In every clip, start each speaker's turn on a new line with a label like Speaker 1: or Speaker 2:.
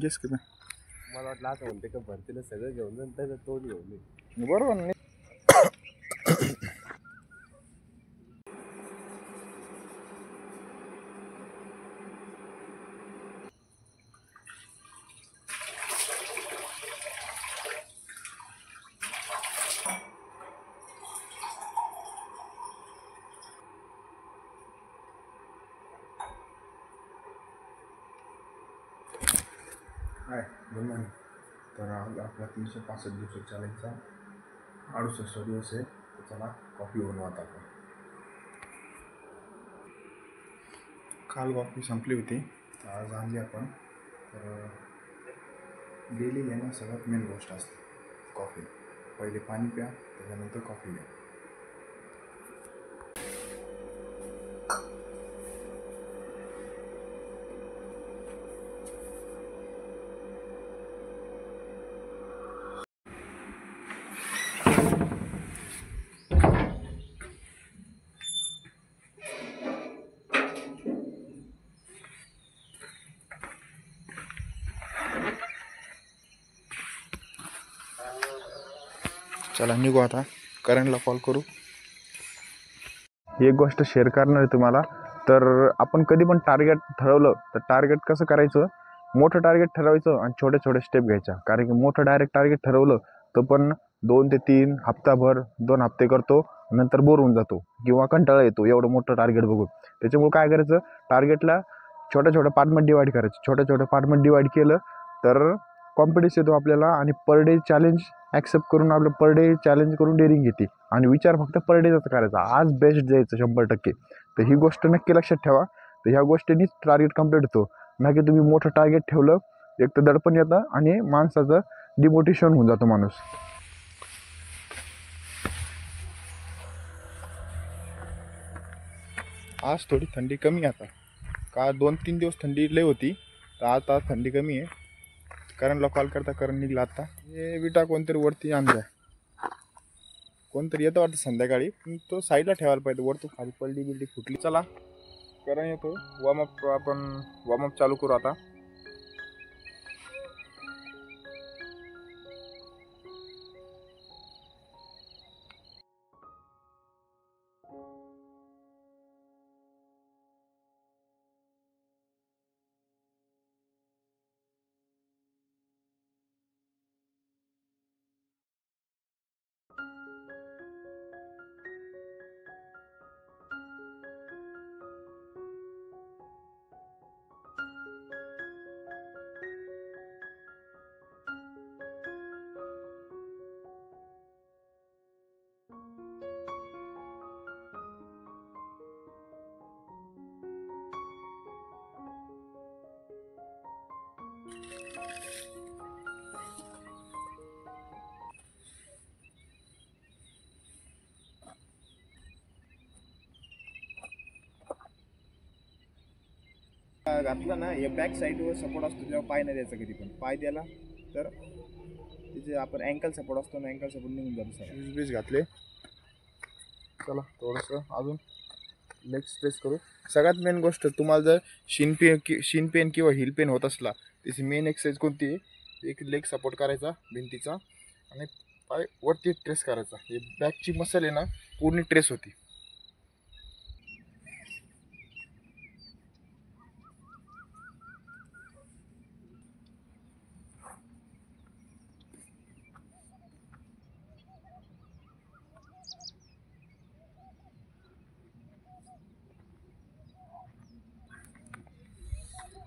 Speaker 1: Guess किती
Speaker 2: मला वाटलं आता म्हणते का भरतीला सगळं घेऊन जाऊन त्याचं तोंड घेऊन ये.
Speaker 1: बरोबर नाही. Hi good morning. तर आज आपला 365 दिवस चॅलेंजचा 68 दिवस आहे. तर चला कॉफी बनवत आपण. काल कॉफी संपली होती, तर आज आणली आपण. तर डेली घेणं सगळ्यात मेन गोष्ट असते कॉफी. पहिले पाणी प्या, त्याच्यानंतर कॉफी घ्या. चला निघू आता, करणला कॉल करू. एक गोष्ट शेअर करणार आहे तुम्हाला. तर आपण कधी पण टार्गेट ठरवलं तर टार्गेट कसं करायचं, मोठं टार्गेट ठरवायचं आणि छोटे छोटे स्टेप घ्यायच्या. कारण की मोठं डायरेक्ट टार्गेट ठरवलं तर पण 2 ते 3 हप्ताभर 2 हप्ते करतो, नंतर बोर होऊन जातो किंवा कंटाळा येतो एवढं मोठं टार्गेट बघून. त्याच्यामुळे काय करायचं, टार्गेटला छोट्या छोट्या पार्टमध्ये डिवाईड करायचं. छोट्या छोट्या पार्टमध्ये डिवाईड केलं तर कॉन्फिडन्स येतो आपल्याला आणि पर डे चॅलेंज ॲक्सेप्ट करून आपलं पर डे चॅलेंज करून डेअरिंग येते. आणि विचार फक्त पर डेचाच करायचा, आज बेस्ट द्यायचं 100%. तर ही गोष्ट नक्की लक्षात ठेवा. तर ह्या गोष्टींनीच टार्गेट कंप्लीट होतो. ना की तुम्ही मोठं टार्गेट ठेवलं एक तर दडपण येतं आणि माणसाचं डिमोटिवेशन होऊन जातो माणूस. आज थोडी थंडी कमी आता. का 2-3 दिवस थंडी लय होती, तर आता थंडी कमी आहे. करणला कॉल करता, करण निघला आता. हे विटा कोणतरी वरती आणलाय, कोणतरी येतं वाटतं संध्याकाळी, पण तो साईडला ठेवायला पाहिजे. वर तो खाली पडली बिल्डी फुटली. चला करण येतो, वॉर्मअप आपण वॉर्मअप चालू करू आता. घातला ना, या बॅक साईडवर सपोर्ट असतो, जेव्हा पाय नाही द्यायचा कधी पण. पाय द्यायला तर तिथे आपण अँकल सपोर्ट असतो ना, अँकल सपोर्ट निघून जातो. शूज बीज घातले. चला थोडंसं अजून लेग स्ट्रेच करू. सगळ्यात मेन गोष्ट, तुम्हाला जर शिन पेन किंवा हिल पेन होत असला, त्याची मेन एक्सरसाइज कोणती आहे, एक लेग सपोर्ट करायचा भिंतीचा आणि पाय वरती ट्रेस करायचा. हे बॅकची मसल आहे ना, पूर्ण ट्रेस होती.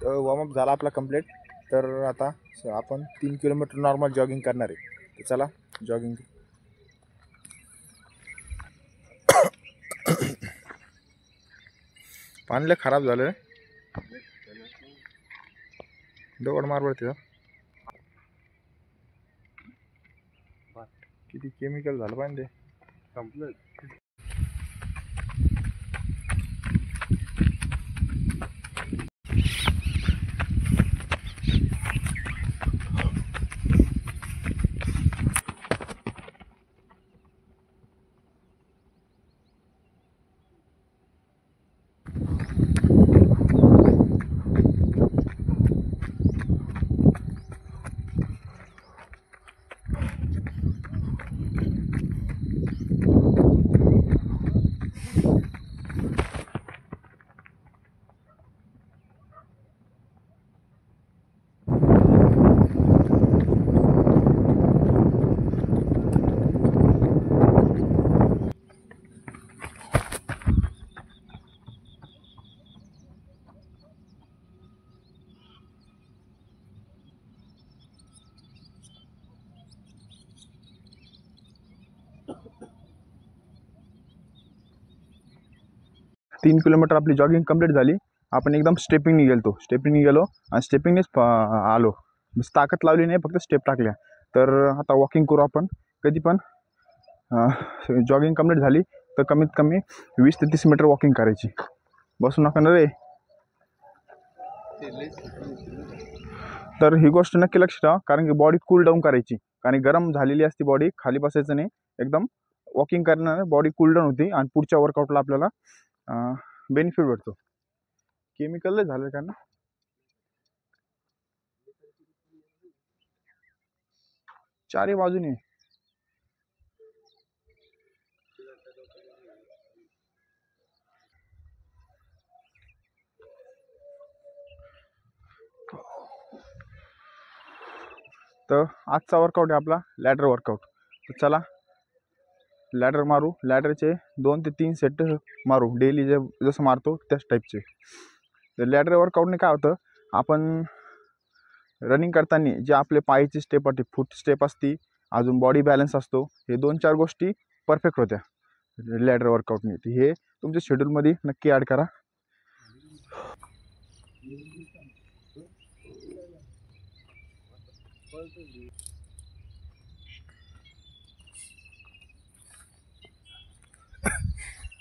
Speaker 1: तर वॉर्मअप झाला आपला कंप्लीट. तर आता आपण 3 किलोमीटर नॉर्मल जॉगिंग करणार आहे. तर चला जॉगिंग. पाणी खराब झालं, दगड मारवर तिथं किती केमिकल झालं पाहिजे, संपलं. 3 किलोमीटर आपली जॉगिंग कंप्लीट झाली. आपण एकदम स्टेपिंगनी गेलो आणि स्टेपिंगनेच आलो. ताकद लावली नाही, फक्त स्टेप टाकल्या. तर आता वॉकिंग करू आपण. कधी पण जॉगिंग कंप्लीट झाली तर कमीत कमी 20 ते 30 मीटर वॉकिंग करायची. बसू नका ना रे. तर ही गोष्ट नक्की लक्ष ठेवा, कारण की बॉडी कूल डाऊन करायची. कारण गरम झालेली असती बॉडी, खाली बसायचं नाही. एकदम वॉकिंग करण्याने बॉडी कूल डाऊन होती आणि पुढच्या वर्कआउटला आपल्याला बेनिफिट भेटतो. केमिकल झालं का ना, चारही बाजूने. तर आजचा वर्कआउट आहे आपला लॅडर वर्कआउट. तर चला लॅडर मारू. लॅडरचे 2 ते 3 सेट मारू डेली, जसं मारतो त्याच टाईपचे. तर लॅडर वर्कआउटने काय होतं, आपण रनिंग करताना जे आपले पायाची स्टेप असते, फूट स्टेप असती, अजून बॉडी बॅलन्स असतो, हे 2-4 गोष्टी परफेक्ट होत्या लॅडर वर्कआउटने. तर हे तुमच्या शेड्यूलमध्ये नक्की ॲड करा.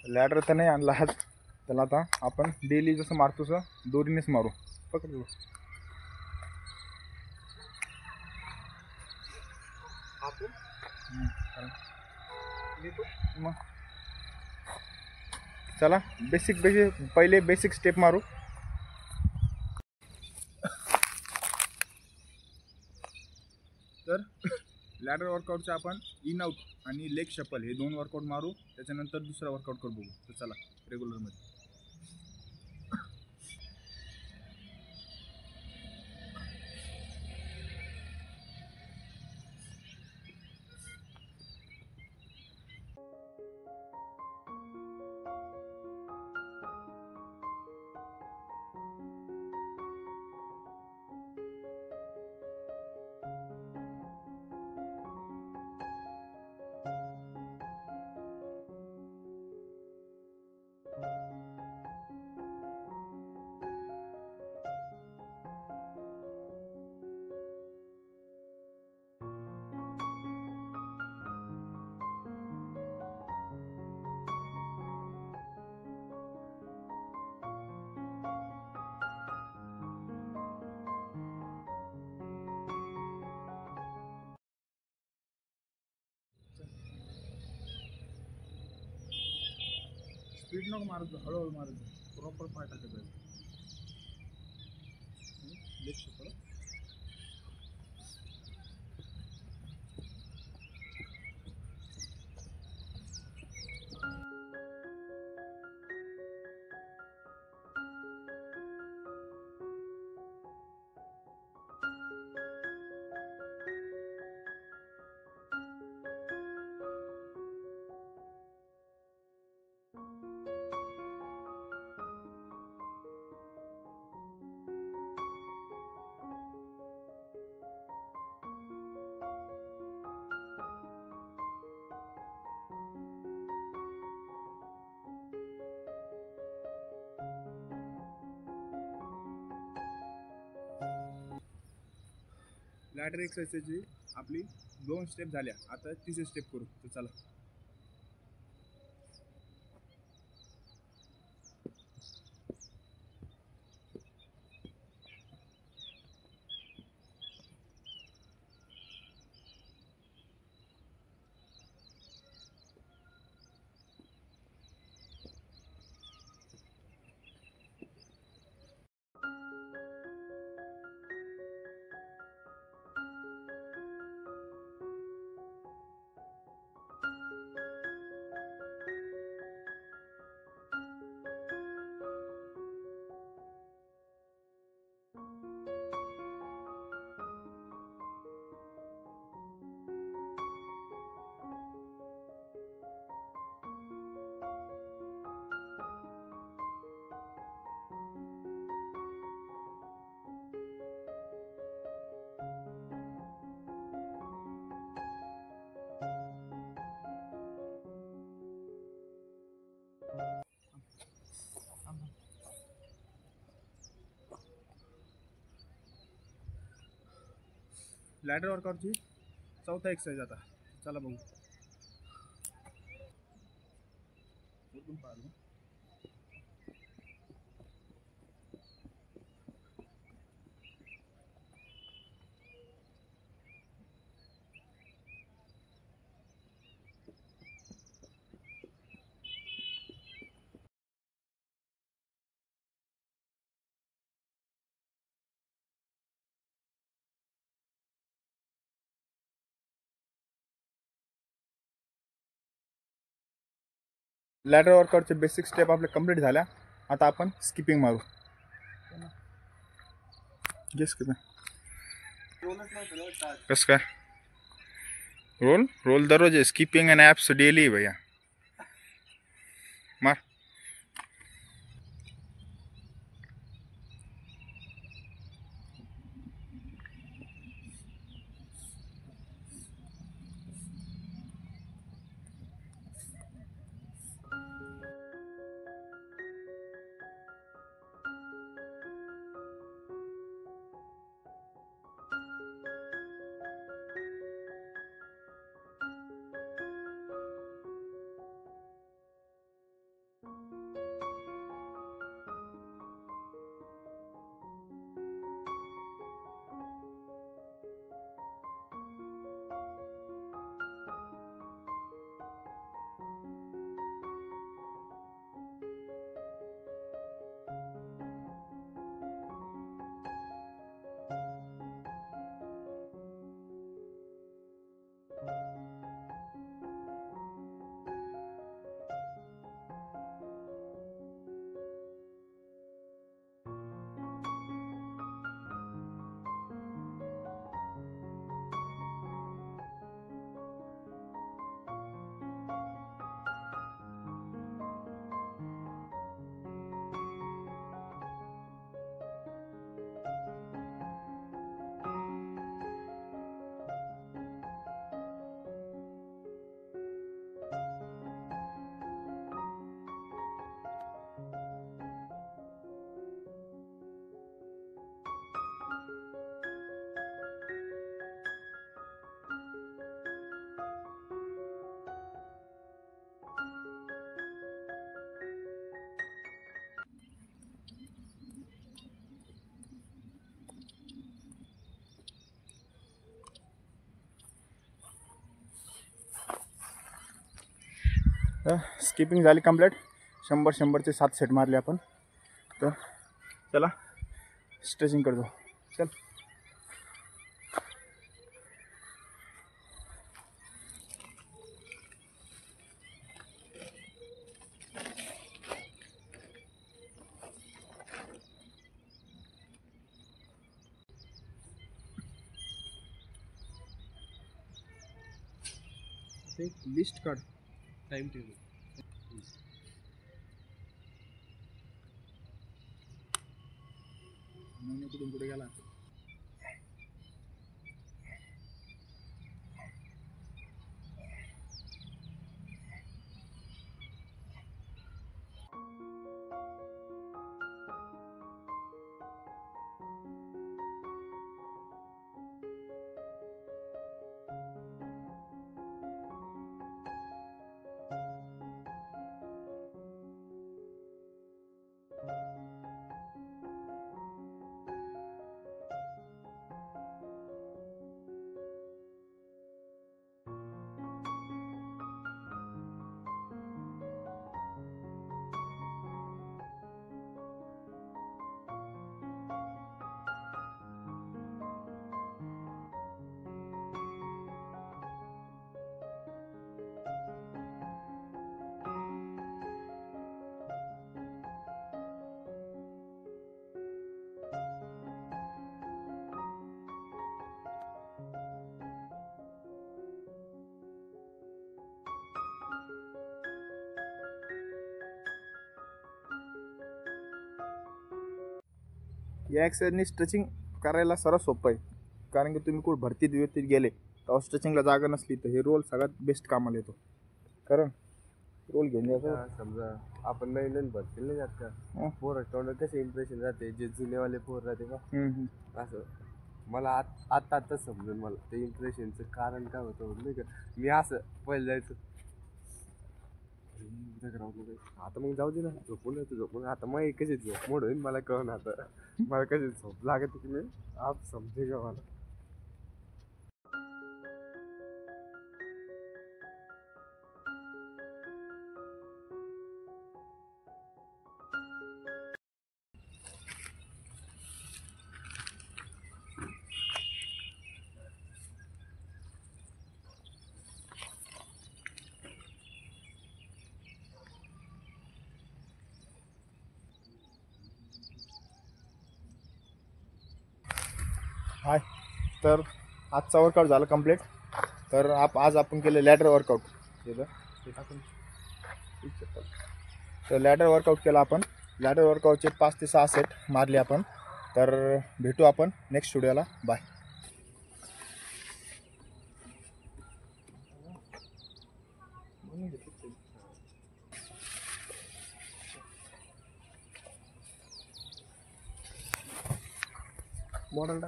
Speaker 1: लॅडर तर नाही आणला आज, त्याला आता आपण डेली जसं मारतो तसं दोरीनेच मारू. पकड मग. चला पहिले बेसिक स्टेप मारू. तर लॅडर वर्कआउटचे आपण इन आउट आणि लेग शफल हे 2 वर्कआउट मारू. त्याच्यानंतर दुसरा वर्कआउट करू बघू. तर चला रेग्युलरमध्ये. स्पीड नको मारत, हळूहळू मारत, प्रॉपर पाय टाकत जायचं. Leg shuffle. लॅडर एक्सरसाइजची आपली 2 स्टेप झाल्या. आता तिसरी स्टेप करू. तर चला.
Speaker 3: लॅडर वर्कआउटची 4था एक्सरसाइज आता. चला बघू. लॅडर वर्कआउटचे बेसिक स्टेप आपले कंप्लीट झाल्या. आता आपण स्किपिंग मारू. जे स्किपिंग कसं काय रोल दररोज आहे. स्किपिंग अँड ॲप्स डेली भैया. मार. स्किपिंग झाली कंप्लीट. 100चे 7 सेट मारले आपण. तर चला स्ट्रेचिंग करतो. चल. लिस्ट काढ.
Speaker 2: Time table.
Speaker 3: कुठून कुठे गेला. या एक्सरसाइजनी स्ट्रेचिंग करायला सर्वात सोपं आहे. कारण की तुम्ही कुठं भरतीत गेले तर स्ट्रेचिंगला जागा नसली तर हे रोल सगळ्यात बेस्ट कामाला येतो. कारण रोल घेऊन जायचं.
Speaker 2: समजा आपण नवीन भरतील नाही जात का पोरं तोंड कसे इम्प्रेशन राहते जे जुनेवाले पोर राहते का असं मला आता समजून मला ते इम्प्रेशनचं कारण काय होतं नाही का. मी असं पहिले जायचं उद्या ग्राउंडला जायचं. आता मग जाऊ दे ना, झोपून आता मग कशी झोप मोड होईल मला कळून. आता मला कशी झोप लागत की नाही आप समजे का मला.
Speaker 3: हाय, तर आजचा वर्कआउट झाला कंप्लीट. तर आज आपण केलं लॅडर वर्कआउट. तर लॅडर वर्कआउट केला आपण. लॅडर वर्कआउटचे 5 ते 6 सेट मारले आपण. तर भेटू आपण नेक्स्ट व्हिडिओला. बाय. मॉडेल